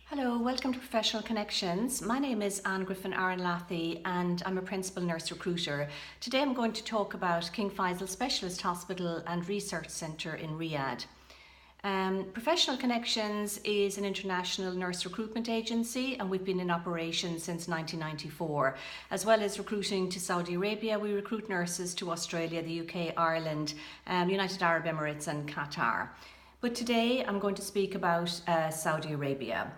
Hello, welcome to Professional Connections. My name is Ann Griffin Aaronlahti and I'm a Principal Nurse Recruiter. Today I'm going to talk about King Faisal Specialist Hospital and Research Centre in Riyadh. Professional Connections is an international nurse recruitment agency and we've been in operation since 1994. As well as recruiting to Saudi Arabia, we recruit nurses to Australia, the UK, Ireland, United Arab Emirates and Qatar. But today I'm going to speak about Saudi Arabia.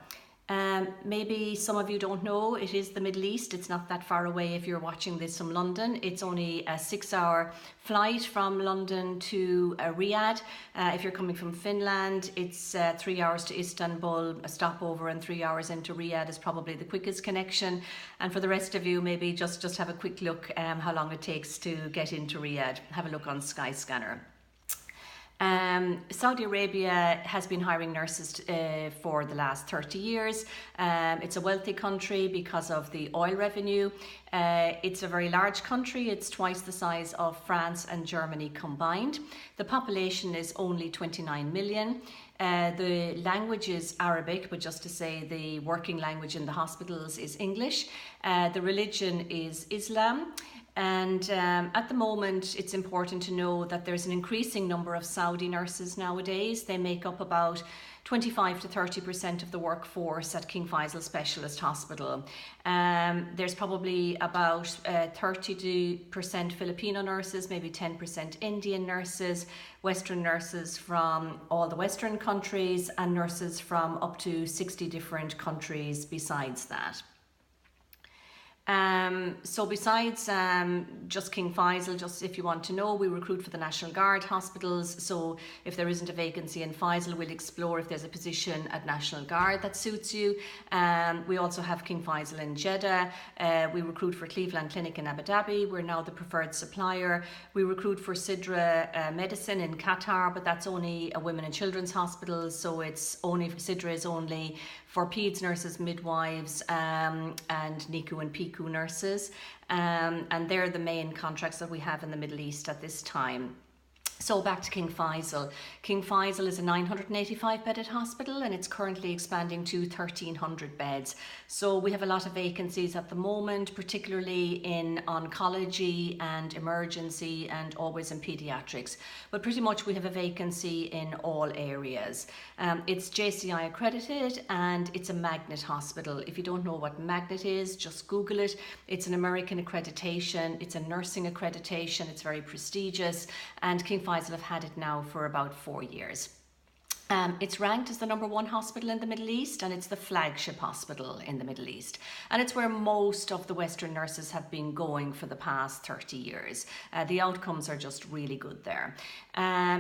Maybe some of you don't know, it is the Middle East. It's not that far away if you're watching this from London. It's only a 6-hour flight from London to Riyadh. If you're coming from Finland, it's 3 hours to Istanbul, a stopover, and 3 hours into Riyadh is probably the quickest connection. And for the rest of you, maybe just have a quick look how long it takes to get into Riyadh. Have a look on Skyscanner. Saudi Arabia has been hiring nurses for the last 30 years. It's a wealthy country because of the oil revenue. It's a very large country. It's twice the size of France and Germany combined. The population is only 29 million. The language is Arabic, but just to say the working language in the hospitals is English. The religion is Islam. And at the moment, it's important to know that there's an increasing number of Saudi nurses nowadays. They make up about 25 to 30% of the workforce at King Faisal Specialist Hospital. There's probably about 30% Filipino nurses, maybe 10% Indian nurses, Western nurses from all the Western countries, and nurses from up to 60 different countries besides that. So besides just King Faisal, just if you want to know, we recruit for the National Guard hospitals. So if there isn't a vacancy in Faisal, we'll explore if there's a position at National Guard that suits you. We also have King Faisal in Jeddah. We recruit for Cleveland Clinic in Abu Dhabi. We're now the preferred supplier. We recruit for Sidra Medicine in Qatar, but that's only a women and children's hospital. So it's only, Sidra is only for peds nurses, midwives, and NICU and PICU nurses. And they're the main contracts that we have in the Middle East at this time. So back to King Faisal. King Faisal is a 985 bedded hospital and it's currently expanding to 1,300 beds. So we have a lot of vacancies at the moment, particularly in oncology and emergency and always in pediatrics. But pretty much we have a vacancy in all areas. It's JCI accredited and it's a magnet hospital. If you don't know what magnet is, just Google it. It's an American accreditation. It's a nursing accreditation. It's very prestigious, and King Faisal have had it now for about 4 years. It's ranked as the #1 hospital in the Middle East, and it's the flagship hospital in the Middle East. And it's where most of the Western nurses have been going for the past 30 years. The outcomes are just really good there.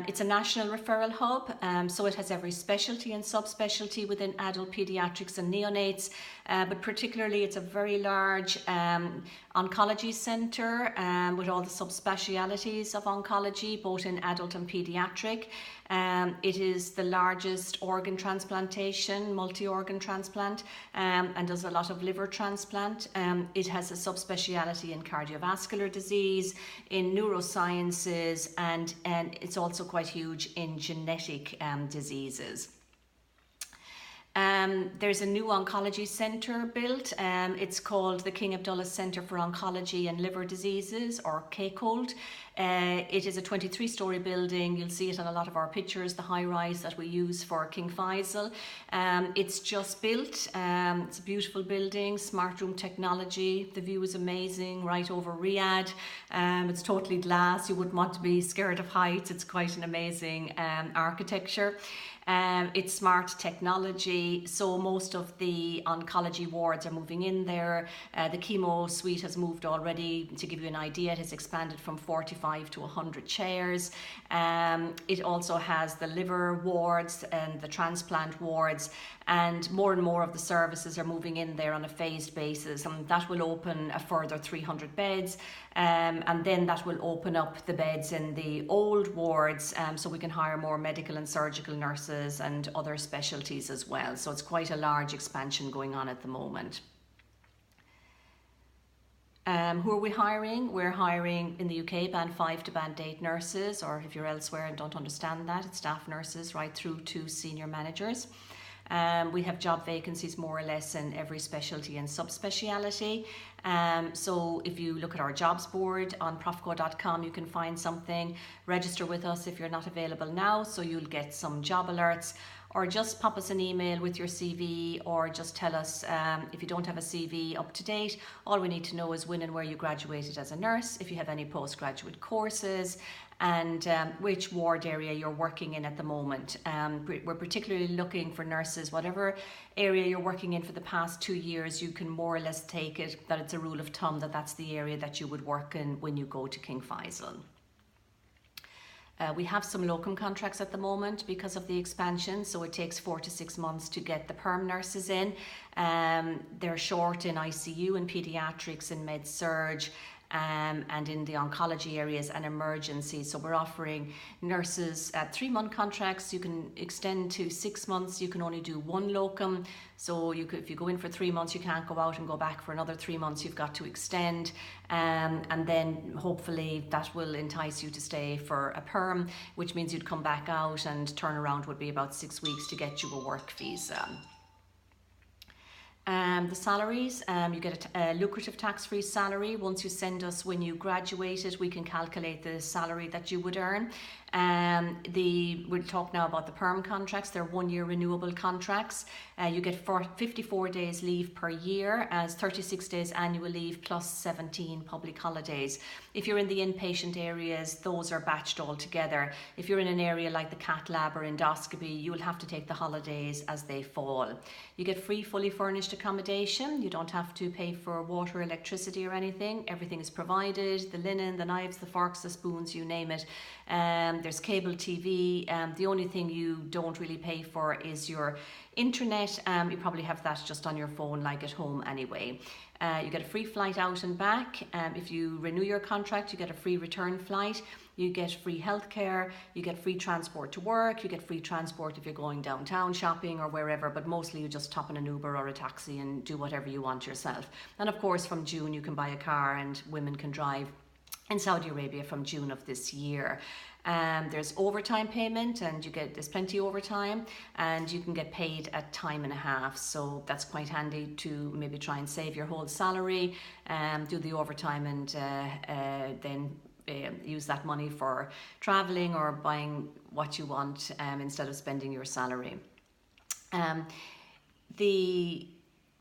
It's a national referral hub, so it has every specialty and subspecialty within adult pediatrics and neonates, but particularly it's a very large oncology centre with all the subspecialities of oncology, both in adult and pediatric. It is the largest organ transplantation, multi-organ transplant, and does a lot of liver transplant. It has a subspeciality in cardiovascular disease, in neurosciences, and it's also quite huge in genetic diseases. There's a new oncology centre built. It's called the King Abdullah Centre for Oncology and Liver Diseases, or KCOLD. It is a 23-storey building. You'll see it on a lot of our pictures, the high-rise that we use for King Faisal. It's just built. It's a beautiful building, smart room technology. The view is amazing, right over Riyadh. It's totally glass. You wouldn't want to be scared of heights. It's quite an amazing architecture. It's smart technology, so most of the oncology wards are moving in there. The chemo suite has moved already. To give you an idea, it has expanded from 45 to 100 chairs. It also has the liver wards and the transplant wards, and more of the services are moving in there on a phased basis, and that will open a further 300 beds, and then that will open up the beds in the old wards, so we can hire more medical and surgical nurses and other specialties as well. So it's quite a large expansion going on at the moment. Who are we hiring? We're hiring in the UK band 5 to band 8 nurses, or if you're elsewhere and don't understand that, it's staff nurses right through to senior managers. We have job vacancies more or less in every specialty and subspeciality. So if you look at our jobs board on profco.com, you can find something. Register with us if you're not available now, so you'll get some job alerts, or just pop us an email with your CV, or just tell us if you don't have a CV up to date. All we need to know is when and where you graduated as a nurse, if you have any postgraduate courses, and which ward area you're working in at the moment. We're particularly looking for nurses, whatever area you're working in for the past 2 years, you can more or less take it that it's a rule of thumb that that's the area that you would work in when you go to King Faisal. We have some locum contracts at the moment because of the expansion, so it takes 4 to 6 months to get the perm nurses in. They're short in ICU and paediatrics and med-surg, and in the oncology areas and emergency. So we're offering nurses at 3-month contracts. You can extend to 6 months. You can only do 1 locum. So if you go in for 3 months, you can't go out and go back for another 3 months. You've got to extend, and then hopefully that will entice you to stay for a perm, which means you'd come back out, and turnaround would be about 6 weeks to get you a work visa. The salaries, you get a lucrative tax-free salary. Once you send us when you graduated, we can calculate the salary that you would earn. We'll talk now about the perm contracts. They're 1-year renewable contracts. You get 54 days leave per year, as 36 days annual leave plus 17 public holidays. If you're in the inpatient areas, those are batched all together. If you're in an area like the cath lab or endoscopy, you will have to take the holidays as they fall. You get free, fully furnished accommodation. You don't have to pay for water, electricity or anything. Everything is provided, the linen, the knives, the forks, the spoons, you name it. There's cable TV. The only thing you don't really pay for is your internet. You probably have that just on your phone like at home anyway. You get a free flight out and back. If you renew your contract, you get a free return flight. You get free healthcare, you get free transport to work, you get free transport if you're going downtown shopping or wherever, but mostly you just hop in an Uber or a taxi and do whatever you want yourself. And of course from June you can buy a car, and women can drive in Saudi Arabia from June of this year. There's overtime payment, and there's plenty overtime, and you can get paid at time and a half, so that's quite handy to maybe try and save your whole salary, do the overtime, and then use that money for traveling or buying what you want instead of spending your salary.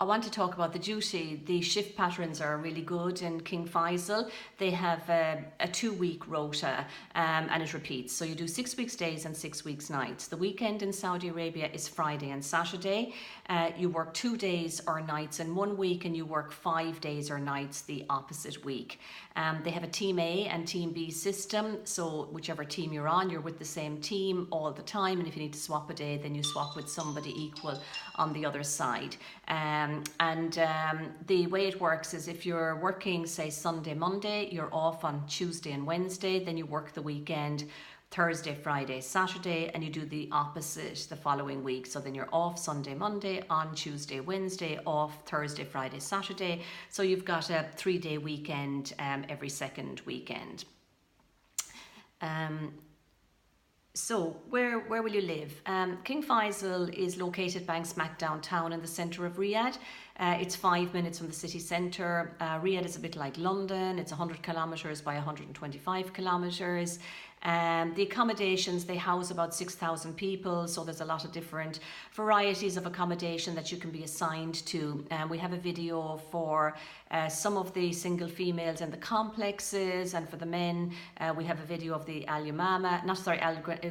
I want to talk about the duty. The shift patterns are really good in King Faisal. They have a 2-week rota, and it repeats. So you do 6 weeks days and 6 weeks nights. The weekend in Saudi Arabia is Friday and Saturday. You work 2 days or nights in 1 week, and you work 5 days or nights the opposite week. They have a Team A and Team B system. So whichever team you're on, you're with the same team all the time. And if you need to swap a day, then you swap with somebody equal on the other side. The way it works is if you're working, say, Sunday, Monday, you're off on Tuesday and Wednesday, then you work the weekend, Thursday, Friday, Saturday, and you do the opposite the following week. So then you're off Sunday, Monday, on Tuesday, Wednesday, off Thursday, Friday, Saturday. So you've got a 3-day weekend every second weekend. So where will you live? King Faisal is located bang smack downtown in the centre of Riyadh. It's 5 minutes from the city centre. Riyadh is a bit like London. It's 100 kilometres by 125 kilometres. The accommodations, they house about 6,000 people, so there's a lot of different varieties of accommodation that you can be assigned to. We have a video for some of the single females in the complexes, and for the men we have a video of the Al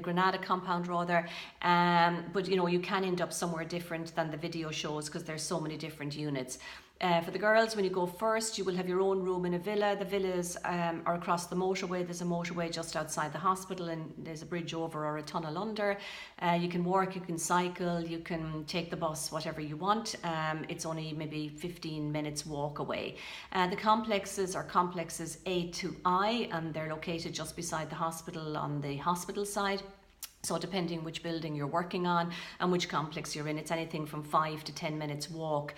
Granada compound rather, but you know, you can end up somewhere different than the video shows because there's so many different units. For the girls, when you go first, you will have your own room in a villa. The villas are across the motorway. There's a motorway just outside the hospital, and there's a bridge over or a tunnel under. You can walk, you can cycle, you can take the bus, whatever you want. It's only maybe 15 minutes walk away. The complexes are complexes A to I, and they're located just beside the hospital on the hospital side. So depending which building you're working on and which complex you're in, it's anything from 5 to 10 minutes walk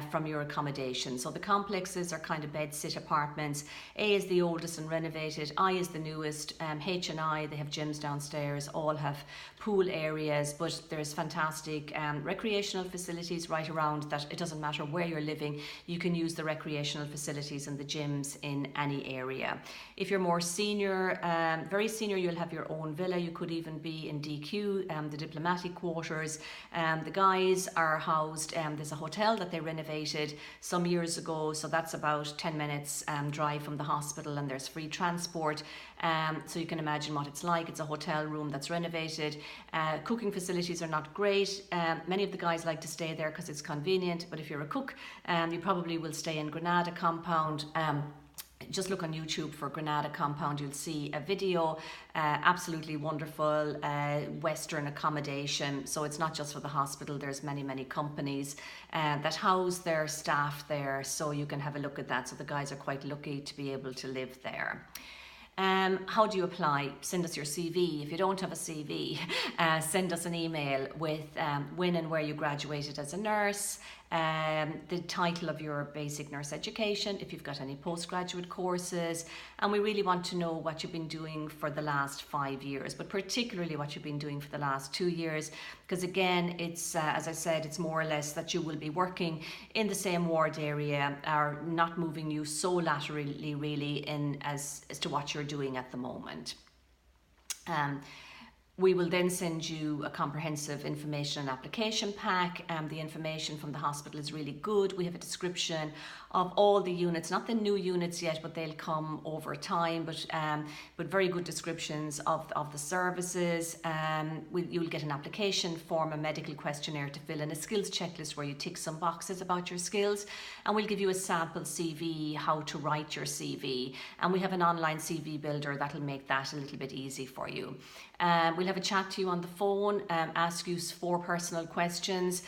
from your accommodation. So the complexes are kind of bed-sit apartments. A is the oldest and renovated. I is the newest. H and I, they have gyms downstairs, all have pool areas, but there's fantastic recreational facilities right around that. It doesn't matter where you're living, you can use the recreational facilities and the gyms in any area. If you're more senior, very senior, you'll have your own villa. You could even be in DQ, the diplomatic quarters. The guys are housed, there's a hotel that they renovated some years ago, so that's about 10 minutes drive from the hospital, and there's free transport. So you can imagine what it's like. It's a hotel room that's renovated. Cooking facilities are not great. Many of the guys like to stay there because it's convenient, but if you're a cook, you probably will stay in Granada compound. Just look on YouTube for Granada compound, you'll see a video. Absolutely wonderful Western accommodation. So it's not just for the hospital, there's many companies that house their staff there, so you can have a look at that. So the guys are quite lucky to be able to live there. How do you apply? Send us your CV. If you don't have a CV, send us an email with when and where you graduated as a nurse, the title of your basic nurse education, if you've got any postgraduate courses, and we really want to know what you've been doing for the last 5 years, but particularly what you've been doing for the last 2 years, because again, it's as I said, it's more or less that you will be working in the same ward area, are not moving you so laterally really in as to what you're doing at the moment. We will then send you a comprehensive information and application pack. The information from the hospital is really good. We have a description of all the units, not the new units yet, but they'll come over time, but very good descriptions of the services. You'll get an application form, a medical questionnaire to fill in, a skills checklist where you tick some boxes about your skills, and we'll give you a sample CV, how to write your CV, and we have an online CV builder that'll make that a little bit easy for you. We'll have a chat to you on the phone, ask you 4 personal questions.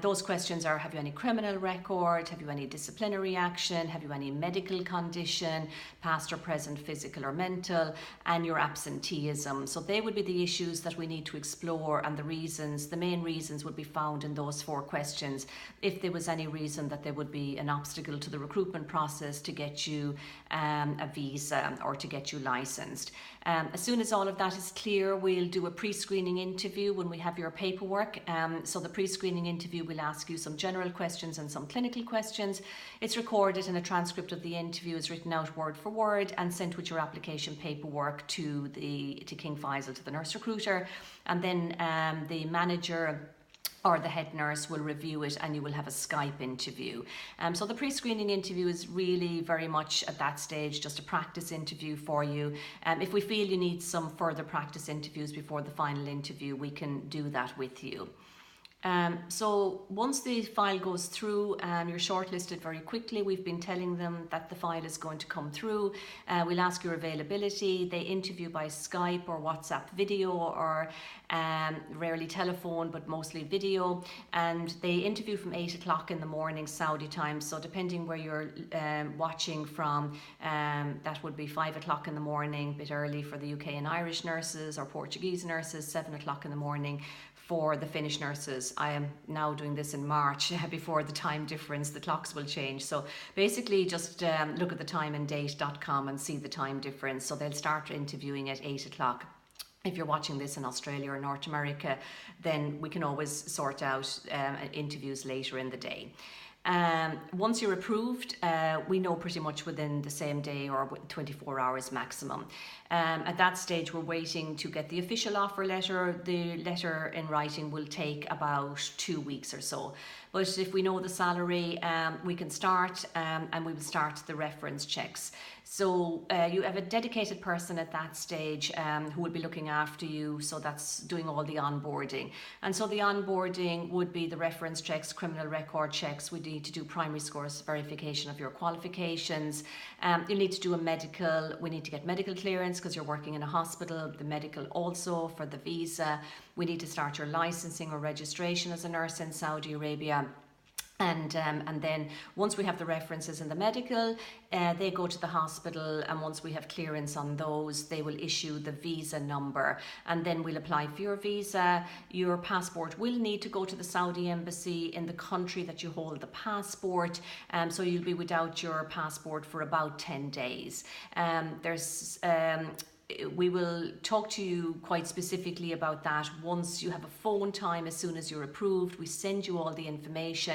Those questions are: have you any criminal record? Have you any disciplinary action? Have you any medical condition, past or present, physical or mental? And your absenteeism. So they would be the issues that we need to explore, and the main reasons would be found in those 4 questions. If there was any reason that there would be an obstacle to the recruitment process to get you a visa or to get you licensed. As soon as all of that is clear, we'll do a pre-screening interview when we have your paperwork. So the pre-screening interview will ask you some general questions and some clinical questions. It's recorded, and a transcript of the interview is written out word for word and sent with your application paperwork to King Faisal, to the nurse recruiter, and then the manager or the head nurse will review it, and you will have a Skype interview. So the pre-screening interview is really very much at that stage just a practice interview for you. If we feel you need some further practice interviews before the final interview, we can do that with you. So once the file goes through, you're shortlisted very quickly. We've been telling them that the file is going to come through. We'll ask your availability. They interview by Skype or WhatsApp video, or rarely telephone, but mostly video. And they interview from 8 o'clock in the morning Saudi time. So depending where you're watching from, that would be 5 o'clock in the morning, a bit early for the UK and Irish nurses, or Portuguese nurses, 7 o'clock in the morning for the Finnish nurses. I am now doing this in March before the time difference, the clocks will change. So basically just look at the timeanddate.com and see the time difference. So they'll start interviewing at 8 o'clock. If you're watching this in Australia or North America, then we can always sort out interviews later in the day. Once you're approved, we know pretty much within the same day or 24 hours maximum. At that stage, we're waiting to get the official offer letter. The letter in writing will take about 2 weeks or so. But if we know the salary, we can start and we will start the reference checks. So you have a dedicated person at that stage who will be looking after you. So that's doing all the onboarding. And so the onboarding would be the reference checks, criminal record checks. We need to do primary scores verification of your qualifications. You need to do a medical. We need to get medical clearance because you're working in a hospital. The medical also for the visa. We need to start your licensing or registration as a nurse in Saudi Arabia. And then once we have the references and the medical, they go to the hospital, and once we have clearance on those, they will issue the visa number, and then we'll apply for your visa. Your passport will need to go to the Saudi embassy in the country that you hold the passport, so you'll be without your passport for about 10 days. We will talk to you quite specifically about that once you have a phone time. As soon as you're approved, we send you all the information.